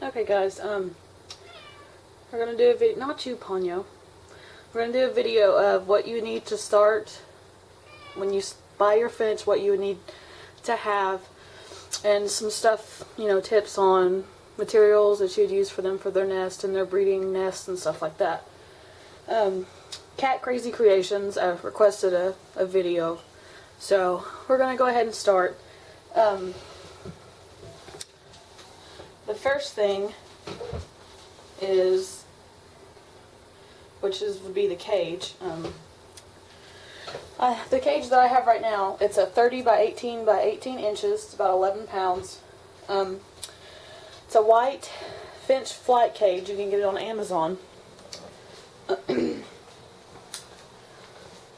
Okay guys, we're going to do a video, not you Ponyo, we're going to do a video of what you need to start when you buy your Finch, what you would need to have, and some stuff, tips on materials that you'd use for them for their nest and their breeding nests and stuff like that. Cat Crazy Creations requested a video, so we're going to go ahead and start. The first thing is, would be the cage. The cage that I have right now, it's a 30 by 18 by 18 inches. It's about 11 pounds. It's a white Finch flight cage. You can get it on Amazon.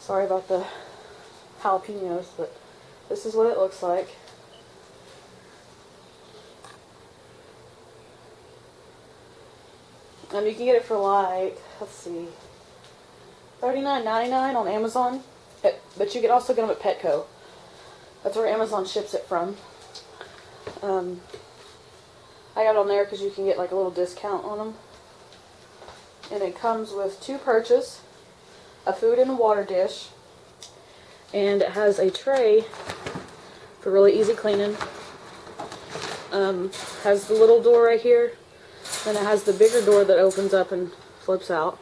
Sorry about the jalapenos, but this is what it looks like. You can get it for like, let's see, $39.99 on Amazon. But you can also get them at Petco. That's where Amazon ships it from. I got it on there because you can get like a little discount on them. And it comes with 2 perches, a food and a water dish, and it has a tray for really easy cleaning. Has the little door right here. Then it has the bigger door that opens up and flips out.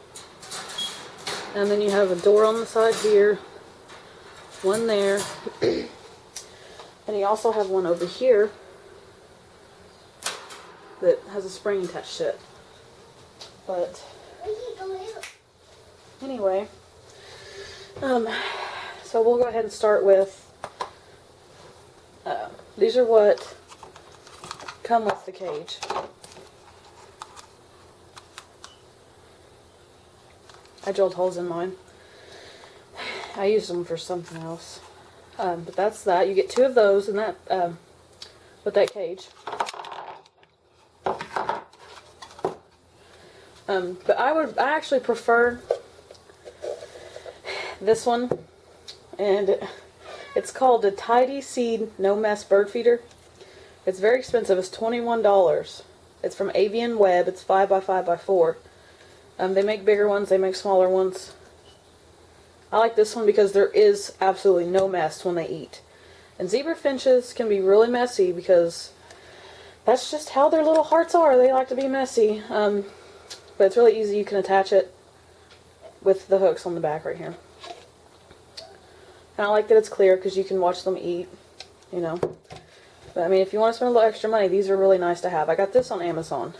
And then you have a door on the side here, one there, and you also have one over here that has a spring attached to it. But anyway, so we'll go ahead and start with, these are what come with the cage. I drilled holes in mine. I used them for something else. But that's that. You get 2 of those in that, with that cage. But I actually prefer this one. And it's called a Tidy Seed No Mess Bird Feeder. It's very expensive. It's $21. It's from Avian Web. It's 5 by 5 by 4. They make bigger ones, they make smaller ones. I like this one because there is absolutely no mess when they eat. And zebra finches can be really messy because that's just how their little hearts are. They like to be messy. But it's really easy. You can attach it with the hooks on the back right here. And I like that it's clear because you can watch them eat, But I mean, if you want to spend a little extra money, these are really nice to have. I got this on Amazon.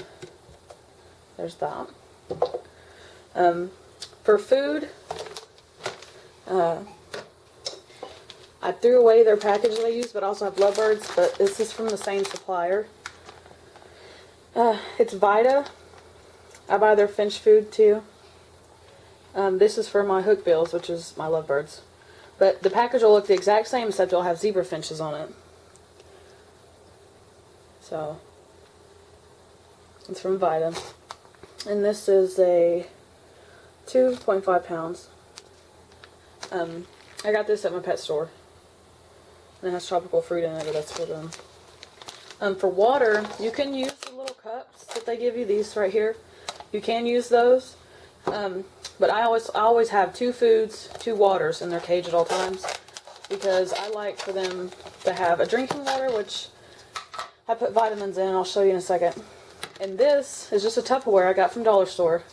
There's that. For food, I threw away their package that I used, but I also have lovebirds, but this is from the same supplier. It's Vita. I buy their Finch food too. This is for my hookbills, which is my lovebirds. But the package will look the exact same, except it'll have zebra finches on it. So, it's from Vita. And this is a 2.5 pounds. I got this at my pet store. And it has tropical fruit in it, but that's for them. For water, you can use the little cups that they give you, these right here. You can use those. But I always have 2 foods, 2 waters in their cage at all times. Because I like for them to have a drinking water, which I put vitamins in, I'll show you in a second. And this is just a Tupperware I got from Dollar Store,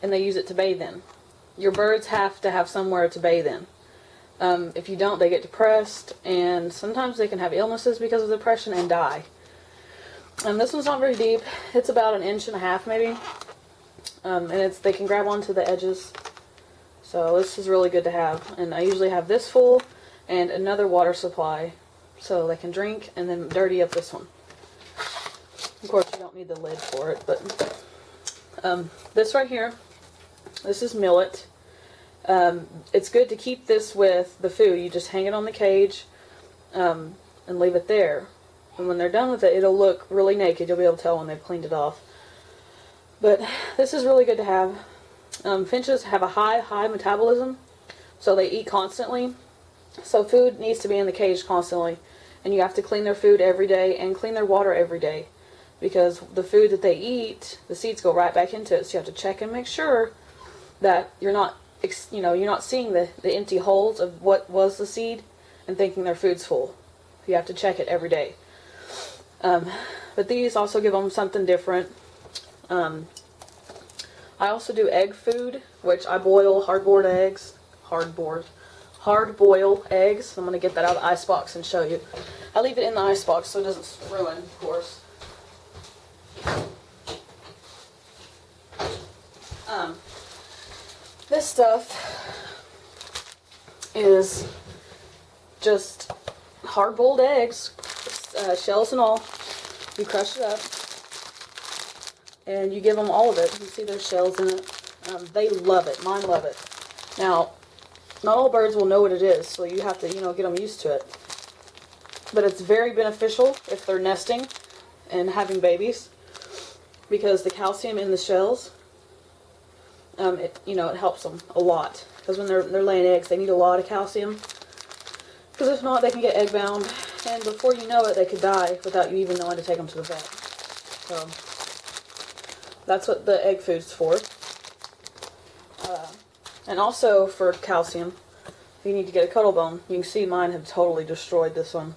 and they use it to bathe in. Your birds have to have somewhere to bathe in. If you don't, they get depressed, and sometimes they can have illnesses because of depression and die. This one's not very deep. It's about 1.5 inches maybe. And they can grab onto the edges. So this is really good to have. And I usually have this full and another water supply so they can drink and then dirty up this one. Of course, you don't need the lid for it, but this right here, this is Millet. It's good to keep this with the food. You just hang it on the cage and leave it there. And when they're done with it, it'll look really naked. You'll be able to tell when they've cleaned it off. But this is really good to have. Finches have a high metabolism, so they eat constantly. So food needs to be in the cage constantly. And you have to clean their food every day and clean their water every day. because the food that they eat, the seeds go right back into it. So you have to check and make sure that you're not, you're not seeing the empty holes of what was the seed and thinking their food's full. You have to check it every day. But these also give them something different. I also do egg food, which I boil hard-boiled eggs. Hard-boiled eggs. I'm going to get that out of the icebox and show you. I leave it in the icebox so it doesn't ruin, of course. This stuff is just hard-boiled eggs, shells and all. You crush it up, and you give them all of it. You see there's shells in it. They love it. Mine love it. Now, not all birds will know what it is, so you have to, get them used to it. But it's very beneficial if they're nesting and having babies, because the calcium in the shells, it helps them a lot. Because when they're laying eggs, they need a lot of calcium. Because if not, they can get egg bound, and before you know it, they could die without you even knowing to take them to the vet. So that's what the egg food's for. And also for calcium, you need to get a Cuddle Bone. You can see mine have totally destroyed this one.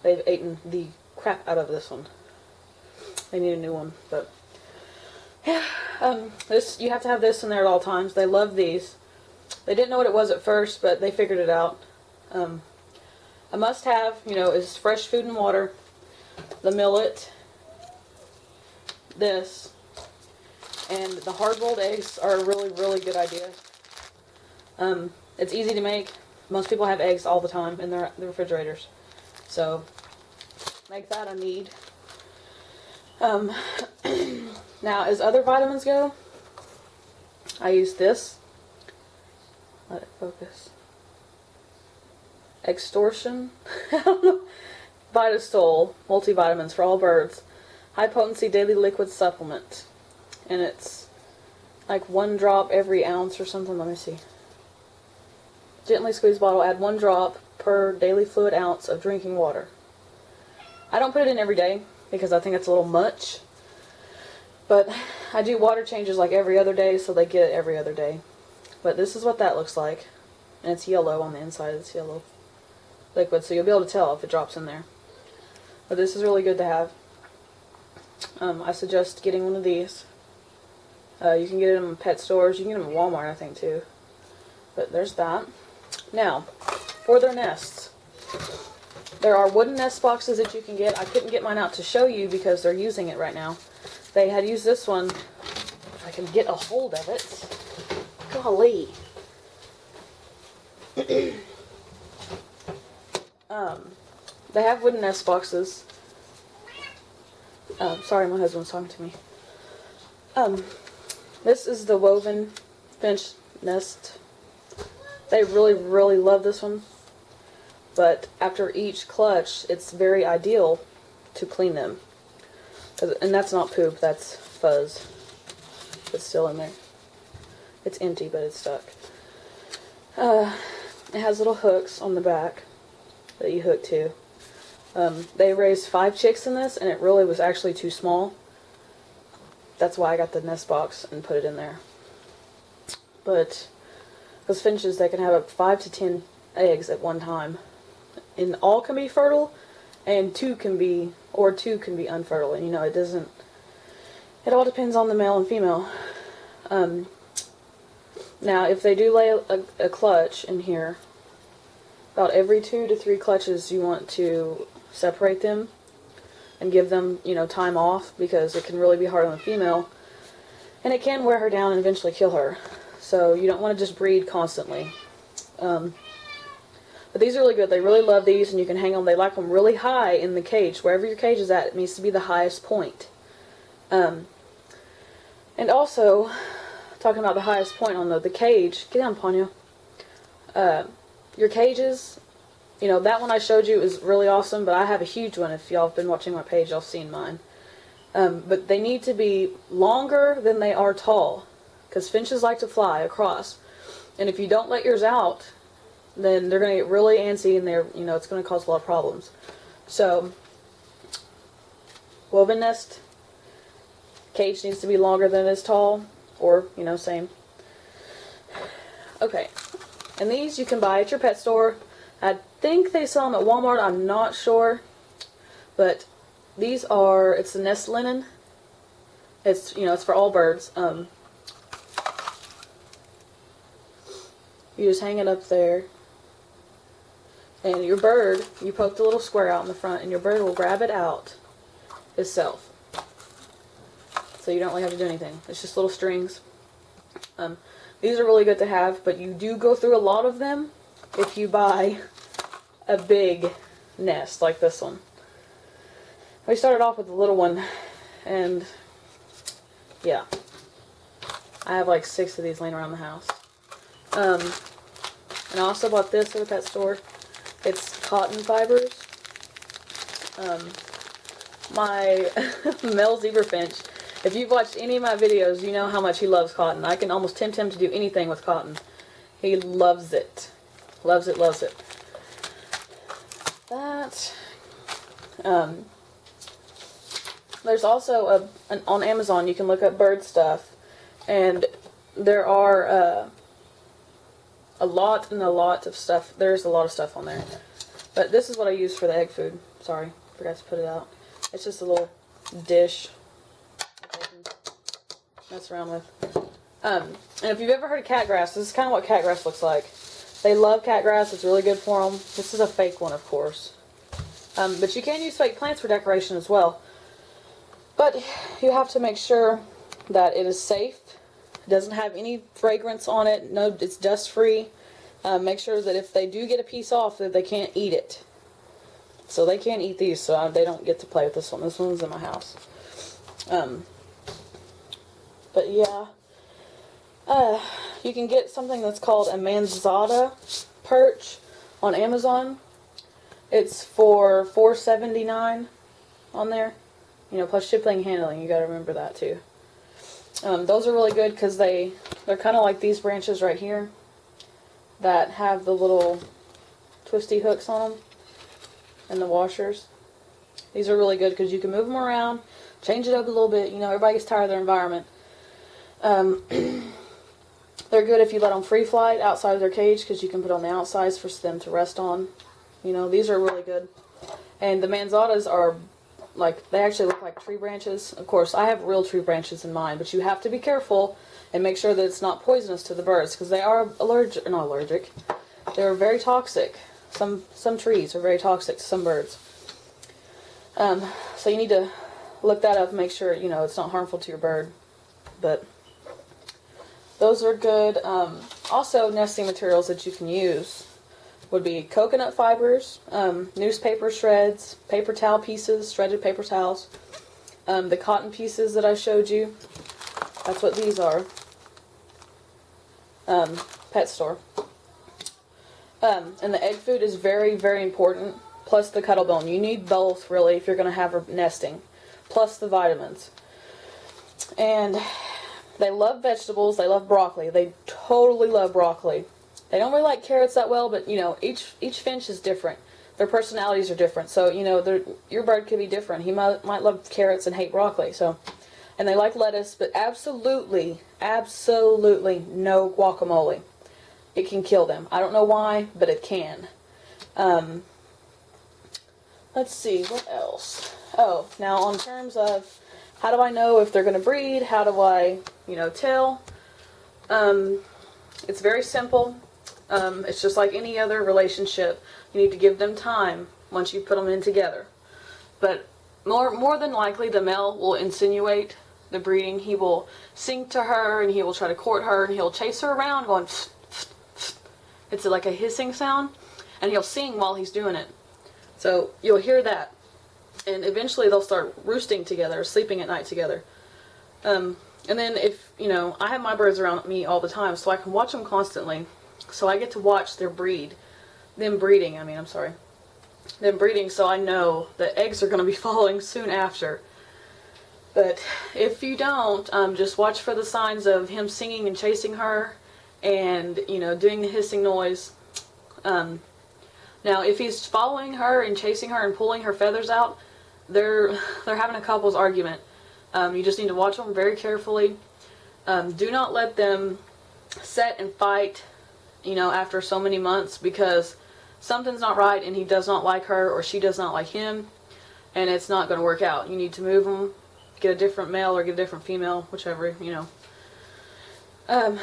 They've eaten the crap out of this one. They need a new one, but yeah. This, you have to have this in there at all times. They love these. They didn't know what it was at first, but they figured it out. A must-have, is fresh food and water, the millet, this, and the hard-boiled eggs are a really, really good idea. It's easy to make. Most people have eggs all the time in their refrigerators, so make that a need. Now, as other vitamins go, I use this. Let it focus. Extortion. Vitastol multivitamins for all birds. High potency daily liquid supplement. And it's like 1 drop every ounce or something. Let me see. Gently squeeze bottle. Add 1 drop per daily fluid ounce of drinking water. I don't put it in every day because I think it's a little much. But I do water changes like every other day, so they get it every other day. But this is what that looks like. And it's yellow on the inside. It's yellow liquid, so you'll be able to tell if it drops in there. But this is really good to have. I suggest getting one of these. You can get them in pet stores. You can get them at Walmart, I think, too. But there's that. Now, for their nests. There are wooden nest boxes that you can get. I couldn't get mine out to show you because they're using it right now. They had used this one. If I can get a hold of it. Golly. They have wooden nest boxes. Sorry, my husband's talking to me. This is the woven Finch nest. They really, really love this one. But after each clutch, it's very ideal to clean them. And that's not poop, that's fuzz. It's still in there. It's empty, but it's stuck. It has little hooks on the back that you hook to. They raised 5 chicks in this, and it really was actually too small. That's why I got the nest box and put it in there. But those finches, they can have up 5 to 10 eggs at one time. And all can be fertile, and 2 can be unfertile. And it doesn't, it all depends on the male and female. Now, if they do lay a clutch in here, about every 2 to 3 clutches you want to separate them and give them, time off, because it can really be hard on the female. And it can wear her down and eventually kill her. So you don't want to just breed constantly. But these are really good. They really love these, and you can hang them. They like them really high in the cage. Wherever your cage is at, it needs to be the highest point. And also, talking about the highest point on the cage, get down, Ponyo. Your cages, that one I showed you is really awesome, but I have a huge one. If y'all have been watching my page, y'all have seen mine. But they need to be longer than they are tall, because finches like to fly across. And if you don't let yours out, then they're going to get really antsy, and it's going to cause a lot of problems. So, woven nest cage needs to be longer than it is tall, or, you know, same. Okay, and these you can buy at your pet store. I think they sell them at Walmart, I'm not sure, but these are, it's the nest linen. It's, you know, it's for all birds. You just hang it up there, and your bird, you poke the little square out in the front, and your bird will grab it out itself. So you don't really have to do anything. It's just little strings. These are really good to have, but you do go through a lot of them if you buy a big nest like this one. We started off with a little one, and yeah, I have like 6 of these laying around the house. And I also bought this at a pet store. It's cotton fibers. My male zebra finch, if you've watched any of my videos, you know how much he loves cotton. I can almost tempt him to do anything with cotton. He loves it. Loves it, loves it. That. There's also on Amazon you can look up bird stuff, and there are a lot of stuff. There's a lot of stuff on there. But this is what I use for the egg food. Sorry, forgot to put it out. It's just a little dish that I can mess around with. And if you've ever heard of catgrass, this is kind of what catgrass looks like. They love catgrass. It's really good for them. This is a fake one, of course. But you can use fake plants for decoration as well. But you have to make sure that it is safe. It doesn't have any fragrance on it. No, it's dust free. Make sure that if they do get a piece off, that they can't eat it. So they can't eat these, so they don't get to play with this one. This one's in my house. But yeah, you can get something that's called a manzada perch on Amazon. It's for $4.79 on there. You know, plus shipping and handling. You got to remember that too. Those are really good because they're kind of like these branches right here that have the little twisty hooks on them and the washers. These are really good because you can move them around, change it up a little bit. You know, everybody gets tired of their environment. They're good if you let them free flight outside of their cage because you can put on the outsides for them to rest on. You know, these are really good. And the manzadas are like, they actually look like tree branches. Of course, I have real tree branches in mine, but you have to be careful and make sure that it's not poisonous to the birds because they are not allergic. They're very toxic. Some trees are very toxic to some birds. So you need to look that up and make sure, you know, it's not harmful to your bird. But those are good. Also, nesting materials that you can use would be coconut fibers, newspaper shreds, paper towel pieces, shredded paper towels, the cotton pieces that I showed you. That's what these are. Pet store. And the egg food is very, very important, plus the Cuddle Bone. You need both, really, if you're going to have her nesting, plus the vitamins. And they love vegetables. They love broccoli. They totally love broccoli. They don't really like carrots that well, but, you know, each finch is different. Their personalities are different. So, you know, your bird could be different. He might love carrots and hate broccoli. So, and they like lettuce, but absolutely no guacamole. It can kill them. I don't know why, but it can. Let's see, what else? Oh, now on terms of how do I know if they're going to breed? How do I, you know, tell? It's very simple. It's just like any other relationship. You need to give them time once you put them in together. But more than likely, the male will insinuate the breeding. He will sing to her, and he will try to court her, and he'll chase her around going, pfft, pfft, pfft. It's like a hissing sound, and he'll sing while he's doing it. So you'll hear that. And eventually they'll start roosting together, sleeping at night together. And then if, you know, I have my birds around me all the time, so I can watch them constantly. So I get to watch their them breeding, so I know that eggs are going to be falling soon after. But if you don't, just watch for the signs of him singing and chasing her and, you know, doing the hissing noise. Now, if he's following her and chasing her and pulling her feathers out, they're having a couples argument. You just need to watch them very carefully. Do not let them set and fight, you know, after so many months, because something's not right and he does not like her or she does not like him, and it's not going to work out. You need to move them, get a different male or get a different female, whichever, you know.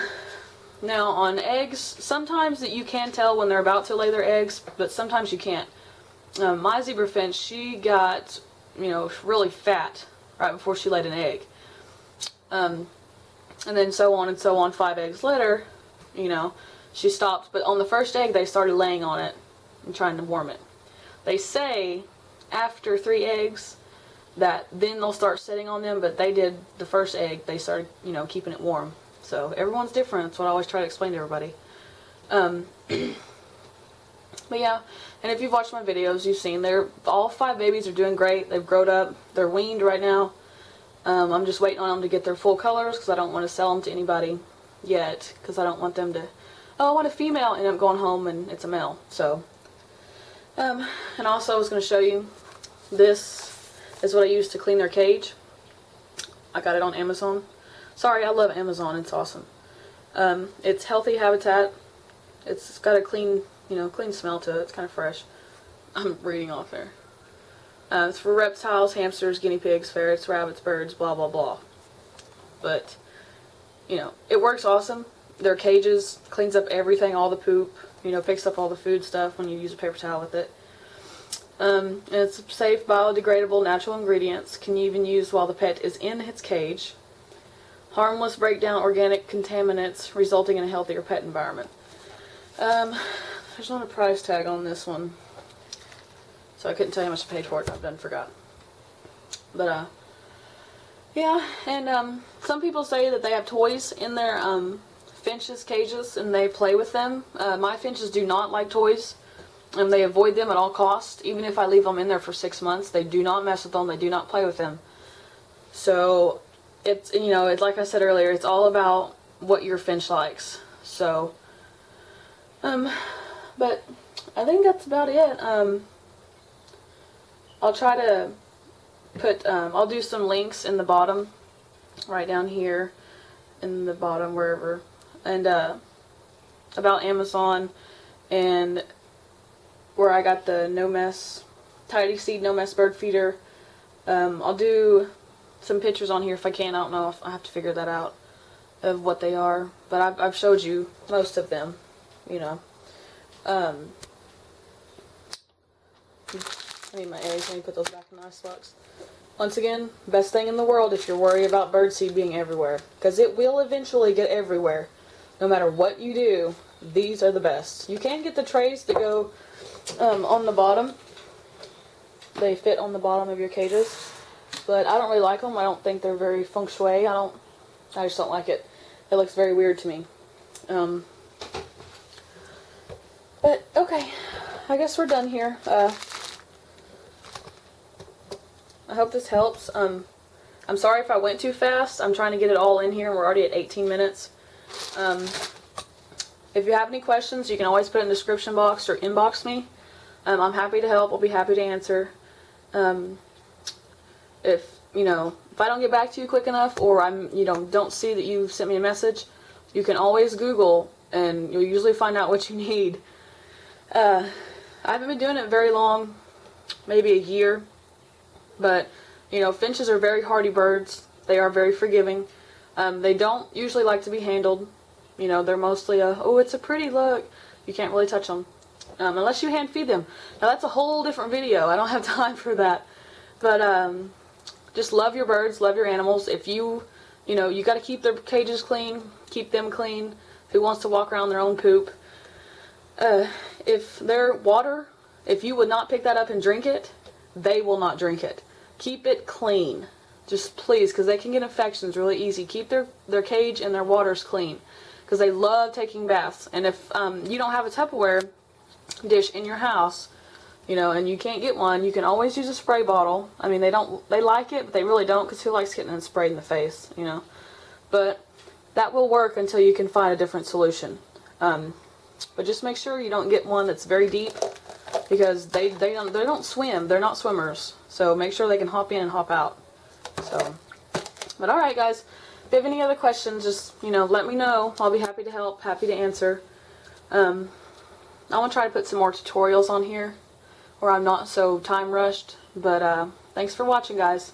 Now on eggs, sometimes that you can tell when they're about to lay their eggs, but sometimes you can't. My zebra finch, she got, you know, really fat right before she laid an egg. And then so on and so on, 5 eggs later, you know, she stopped. But on the first egg, they started laying on it and trying to warm it. They say after 3 eggs that then they'll start sitting on them, but they did the first egg, they started, you know, keeping it warm. So everyone's different. That's what I always try to explain to everybody. But yeah, and if you've watched my videos, you've seen all 5 babies are doing great. They've grown up. They're weaned right now. I'm just waiting on them to get their full colors because I don't want to sell them to anybody yet, because I don't want them to, oh, I want a female, and I'm going home and it's a male. So, and also I was going to show you, this is what I use to clean their cage. I got it on Amazon. Sorry, I love Amazon. It's awesome. It's Healthy Habitat. It's got a clean, you know, clean smell to it. It's kind of fresh. I'm reading off there. It's for reptiles, hamsters, guinea pigs, ferrets, rabbits, birds, blah, blah, blah. But, you know, it works awesome. Their cages, cleans up everything, all the poop, you know, picks up all the food stuff when you use a paper towel with it. And it's safe, biodegradable, natural ingredients. Can even use while the pet is in its cage. Harmless, breakdown organic contaminants, resulting in a healthier pet environment. There's not a price tag on this one, so I couldn't tell you how much I paid for it. I've done forgot. But yeah, and some people say that they have toys in their finches cages and they play with them. My finches do not like toys, and they avoid them at all costs. Even if I leave them in there for 6 months, they do not mess with them. They do not play with them. So it's, you know, it's like I said earlier, it's all about what your finch likes. So but I think that's about it. I'll try to put, I'll do some links in the bottom, right down here, in the bottom, wherever, and about Amazon, and where I got the No Mess, Tidy Seed No Mess bird feeder. I'll do some pictures on here if I can. I don't know if I have to figure that out, of what they are, but I've showed you most of them, you know. I need my eggs. I need to put those back in the ice box. Once again, best thing in the world if you're worried about birdseed being everywhere, because it will eventually get everywhere. No matter what you do, these are the best. You can get the trays that go on the bottom. They fit on the bottom of your cages, but I don't really like them. I don't think they're very feng shui. I just don't like it. It looks very weird to me. But, okay, I guess we're done here. I hope this helps. I'm sorry if I went too fast. I'm trying to get it all in here. We're already at 18 minutes. If you have any questions, you can always put it in the description box or inbox me. I'm happy to help. I'll be happy to answer. If I don't get back to you quick enough, or don't see that you sent me a message, you can always Google and you'll usually find out what you need. I haven't been doing it very long, maybe a year, but finches are very hardy birds. They are very forgiving. They don't usually like to be handled. They're mostly it's a pretty look. You can't really touch them unless you hand feed them. Now that's a whole different video. I don't have time for that. But just love your birds, love your animals. If you got to keep their cages clean, keep them clean. Who wants to walk around their own poop? If their water, if you would not pick that up and drink it, they will not drink it. Keep it clean. Just please, because they can get infections really easy. Keep their cage and their waters clean, because they love taking baths. And if you don't have a Tupperware dish in your house, and you can't get one, you can always use a spray bottle. I mean, they like it, but they really don't, because who likes getting sprayed in the face, But that will work until you can find a different solution. But just make sure you don't get one that's very deep, because they don't swim. They're not swimmers. So make sure they can hop in and hop out. So, but all right, guys. If you have any other questions, just, you know, let me know. I'll be happy to help, happy to answer. I want to try to put some more tutorials on here where I'm not so time rushed. But thanks for watching, guys.